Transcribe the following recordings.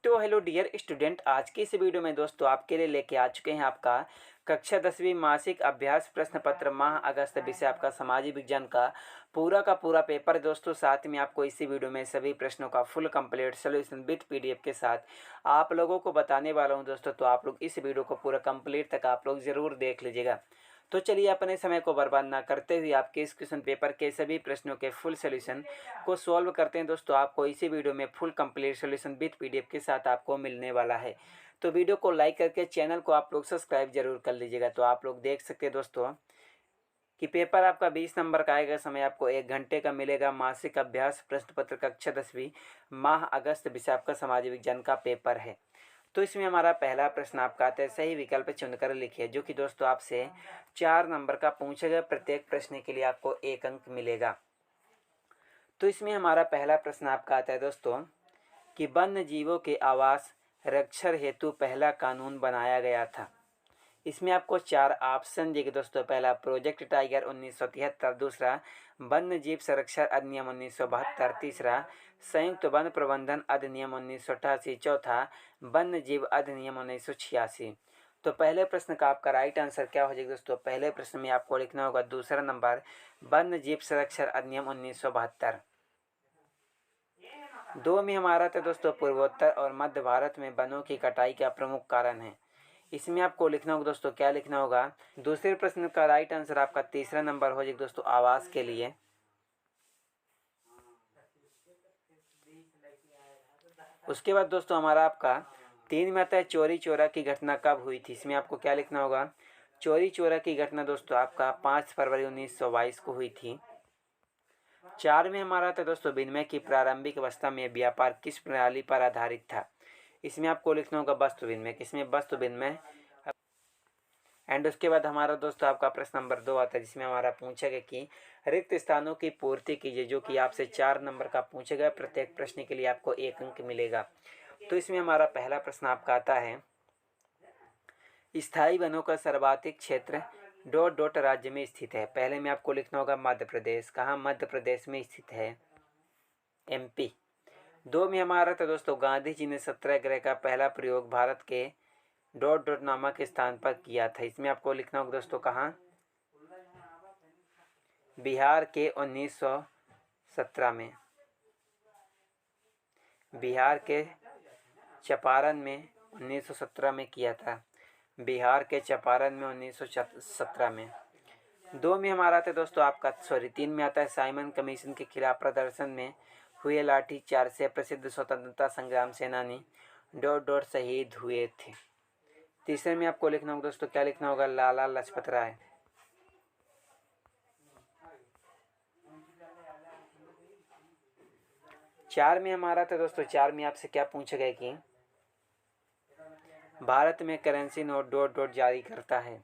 तो hello dear student, आज की इस वीडियो में दोस्तों आपके लिए लेके आ चुके हैं आपका कक्षा 10वीं मासिक अभ्यास प्रश्न पत्र माह अगस्त विषय आपका सामाजिक विज्ञान का पूरा पेपर दोस्तों। साथ में आपको इसी वीडियो में सभी प्रश्नों का full complete solution with PDF के साथ आप लोगों को बताने वाला हूं दोस्तों। तो आप लोग इस वीडियो को पूरा कंप्लीट तक आप लोग ज़रूर देख लीजिएगा। तो चलिए अपने समय को बर्बाद ना करते हुए आपके इस क्वेश्चन पेपर के सभी प्रश्नों के फुल सोल्यूशन को सॉल्व करते हैं दोस्तों। आपको इसी वीडियो में full complete solution with PDF के साथ आपको मिलने वाला है। तो वीडियो को लाइक करके चैनल को आप लोग सब्सक्राइब जरूर कर लीजिएगा। तो आप लोग देख सकते हैं दोस्तों कि पेपर आपका 20 नंबर का आएगा। समय आपको 1 घंटे का मिलेगा। मासिक अभ्यास प्रश्न पत्र कक्षा 10वीं माह अगस्त विषय आपका सामाजिक विज्ञान का पेपर है। तो इसमें हमारा पहला प्रश्न आपका आता है, सही विकल्प चुनकर लिखिए, जो कि दोस्तों आपसे 4 नंबर का पूछा गया। प्रत्येक प्रश्न के लिए आपको 1 अंक मिलेगा। तो इसमें हमारा पहला प्रश्न आपका आता है दोस्तों कि वन्य जीवों के आवास रक्षण हेतु पहला कानून बनाया गया था। इसमें आपको 4 ऑप्शन दिए दोस्तों। पहला प्रोजेक्ट टाइगर 1973, दूसरा वन्य जीव संरक्षण अधिनियम 1972, तीसरा संयुक्त वन प्रबंधन अधिनियम 1988, चौथा वन्य जीव अधिनियम 1986। तो पहले प्रश्न का आपका राइट आंसर क्या हो जाएगा दोस्तों? पहले प्रश्न में आपको लिखना होगा दूसरा नंबर वन्य जीव संरक्षण अधिनियम 1972। 2 में हमारा था दोस्तों पूर्वोत्तर और मध्य भारत में वनों की कटाई का प्रमुख कारण है। इसमें आपको लिखना होगा दोस्तों, क्या लिखना होगा? दूसरे प्रश्न का राइट आंसर आपका तीसरा नंबर हो जाएगा दोस्तों आवास के लिए। उसके बाद दोस्तों हमारा आपका 3 में आता है चोरी चोरा की घटना कब हुई थी। इसमें आपको क्या लिखना होगा? चोरी चोरा की घटना दोस्तों आपका 5 फरवरी 1922 को हुई थी। 4 में हमारा था दोस्तों विनिमय की प्रारंभिक अवस्था में व्यापार किस प्रणाली पर आधारित था। इसमें आपको लिखना होगा वस्तु विनिमय। किसमें? वस्तु विनिमय। एंड उसके बाद हमारा दोस्तों आपका प्रश्न नंबर 2 आता है, जिसमें हमारा पूछा गया कि रिक्त स्थानों की पूर्ति कीजिए, जो कि आपसे 4 नंबर का पूछा गया। प्रत्येक प्रश्न के लिए आपको 1 अंक मिलेगा। तो इसमें हमारा पहला प्रश्न आपका आता है, स्थायी वनों का सर्वाधिक क्षेत्र डॉट डॉट राज्य में स्थित है। पहले में आपको लिखना होगा मध्य प्रदेश। कहाँ? मध्य प्रदेश में स्थित है, एमपी। 2 में हमारा था दोस्तों गांधी जी ने सत्याग्रह का पहला प्रयोग भारत के डॉट डॉट नामक स्थान पर किया था। इसमें आपको लिखना होगा दोस्तों कहाँ? बिहार के 1917 में। बिहार के चंपारण में 1917 में किया था। बिहार के चंपारण में 1917 में। 2 में हमारा था दोस्तों आपका 3 में आता है साइमन कमीशन के खिलाफ प्रदर्शन में हुए लाठीचार्ज से प्रसिद्ध स्वतंत्रता संग्राम सेनानी डॉट डॉट शहीद हुए थे। तीसरे में आपको लिखना होगा दोस्तों, क्या लिखना होगा? लाला लाजपत राय। चार में हमारा था दोस्तों, 4 में आपसे क्या पूछा गया कि भारत में करेंसी नोट डॉट डॉट जारी करता है।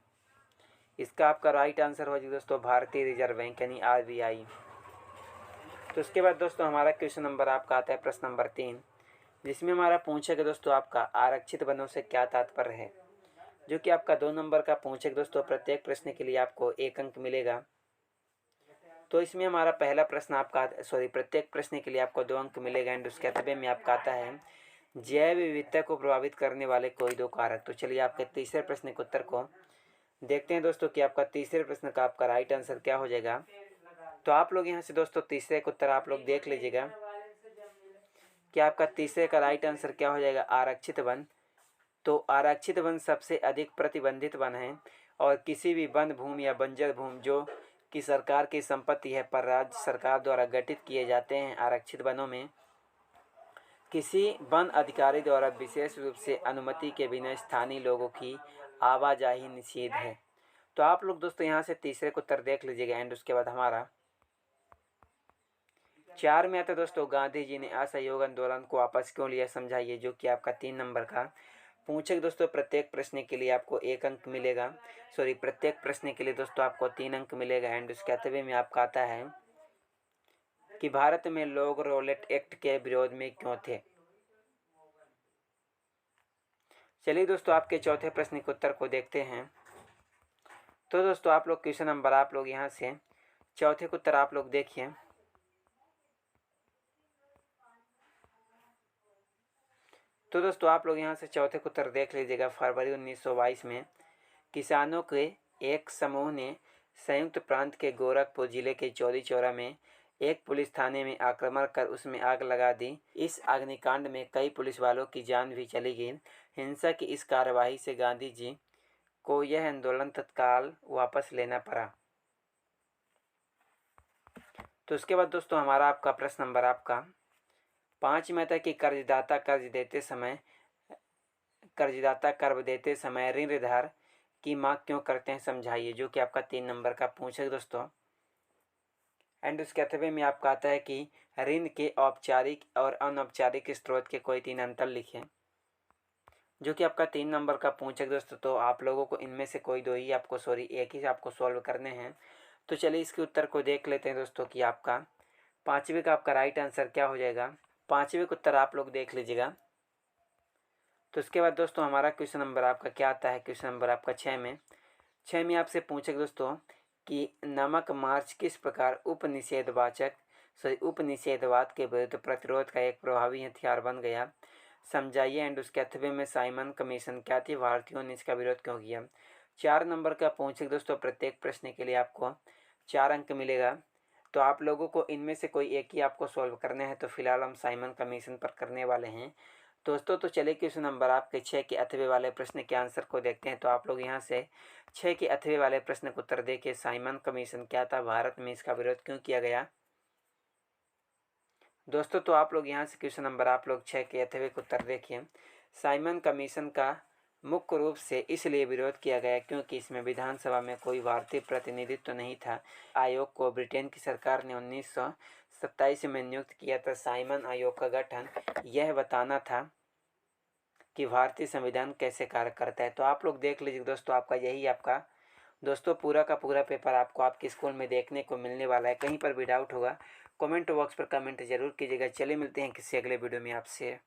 इसका आपका राइट आंसर हो जाएगा दोस्तों भारतीय रिजर्व बैंक यानी आरबीआई। तो उसके बाद दोस्तों हमारा क्वेश्चन नंबर आपका आता है प्रश्न नंबर 3, जिसमें हमारा पूछा गया दोस्तों आपका आरक्षित वनों से क्या तात्पर्य है, जो कि आपका 2 नंबर का पूछे दोस्तों। प्रत्येक प्रश्न के लिए आपको 1 अंक मिलेगा। तो इसमें हमारा पहला प्रश्न आपका प्रत्येक प्रश्न के लिए आपको 2 अंक मिलेगा। एंड उसके अतबे में आपका आता है जैव विविधता को प्रभावित करने वाले कोई 2 कारक। तो चलिए आपके तीसरे प्रश्न के उत्तर को देखते हैं दोस्तों कि आपका तीसरे प्रश्न का आपका राइट आंसर क्या हो जाएगा। तो आप लोग यहाँ से दोस्तों तीसरे का उत्तर आप लोग देख लीजिएगा कि आपका तीसरे का राइट आंसर क्या हो जाएगा? आरक्षित वन। तो आरक्षित वन सबसे अधिक प्रतिबंधित वन है और किसी भी वन भूमि या बंजर भूमि जो कि सरकार की संपत्ति है पर राज्य सरकार द्वारा गठित किए जाते हैं आरक्षित वनों में किसी वन अधिकारी द्वारा विशेष रूप से अनुमति के बिना स्थानीय लोगों की आवाजाही निषेध है। तो आप लोग दोस्तों यहाँ से तीसरे को उत्तर देख लीजिएगा। एंड उसके बाद हमारा 4 में आता है दोस्तों गांधी जी ने असहयोग आंदोलन को वापस क्यों लिया, समझाइए, जो कि आपका 3 नंबर का पूछे दोस्तों। प्रत्येक प्रश्न के लिए आपको 1 अंक मिलेगा। प्रत्येक प्रश्न के लिए दोस्तों आपको 3 अंक मिलेगा। एंड उसके अतवे में आपका आता है कि भारत में लोग रोलेट एक्ट के विरोध में क्यों थे। चलिए दोस्तों आपके चौथे प्रश्न के उत्तर को देखते हैं। तो दोस्तों आप लोग क्वेश्चन नंबर आप लोग यहाँ से चौथे के उत्तर आप लोग देखिए। तो दोस्तों आप लोग यहाँ से चौथे को उत्तर देख लीजिएगा। फरवरी 1922 में किसानों के एक समूह ने संयुक्त प्रांत के गोरखपुर जिले के चौरी चौरा में एक पुलिस थाने में आक्रमण कर उसमें आग लगा दी। इस अग्निकांड में कई पुलिस वालों की जान भी चली गई। हिंसा की इस कार्यवाही से गांधी जी को यह आंदोलन तत्काल वापस लेना पड़ा। तो उसके बाद दोस्तों हमारा आपका प्रश्न नंबर आपका 5 में था कि कर्जदाता कर्ज देते समय ऋणधार की मांग क्यों करते हैं, समझाइए, जो कि आपका 3 नंबर का पूछे दोस्तों। एंड उसके अथवे में आपका आता है कि ऋण के औपचारिक और अनौपचारिक स्रोत के कोई 3 अंतर लिखें, जो कि आपका 3 नंबर का पूछे दोस्तों। तो आप लोगों को इनमें से कोई दो ही आपको एक ही आपको सॉल्व करने हैं। तो चलिए इसके उत्तर को देख लेते हैं दोस्तों कि आपका 5वें का आपका राइट आंसर क्या हो जाएगा। 5वें का उत्तर आप लोग देख लीजिएगा। तो उसके बाद दोस्तों हमारा क्वेश्चन नंबर आपका क्या आता है, क्वेश्चन नंबर आपका 6 में आपसे पूछे दोस्तों कि नमक मार्च किस प्रकार उपनिषेधवाद के विरुद्ध प्रतिरोध का एक प्रभावी हथियार बन गया, समझाइए। एंड उसके अथवे में साइमन कमीशन क्या थी, भारतीयों ने इसका विरोध क्यों किया। 4 नंबर का पूछे दोस्तों, प्रत्येक प्रश्न के लिए आपको 4 अंक मिलेगा। तो आप लोगों को इनमें से कोई एक ही आपको सॉल्व करने हैं। तो फिलहाल हम साइमन कमीशन पर करने वाले हैं दोस्तों। तो चलिए क्वेश्चन नंबर आपके 6 के अथवे वाले प्रश्न के आंसर को देखते हैं। तो आप लोग यहाँ से 6 के अथवे वाले प्रश्न का उत्तर देखिए, साइमन कमीशन क्या था, भारत में इसका विरोध क्यों किया गया दोस्तों। तो आप लोग यहाँ से क्वेश्चन नंबर आप लोग 6 के अथवे का उत्तर देखिए। साइमन कमीशन का मुख्य रूप से इसलिए विरोध किया गया क्योंकि इसमें विधानसभा में कोई भारतीय प्रतिनिधित्व नहीं था। आयोग को ब्रिटेन की सरकार ने 1927 में नियुक्त किया था। साइमन आयोग का गठन यह बताना था कि भारतीय संविधान कैसे कार्य करता है। तो आप लोग देख लीजिए दोस्तों, आपका यही आपका दोस्तों पूरा का पूरा पेपर आपको आपके स्कूल में देखने को मिलने वाला है। कहीं पर भी डाउट होगा कमेंट बॉक्स पर कमेंट जरूर कीजिएगा। चलिए मिलते हैं किसी अगले वीडियो में आपसे।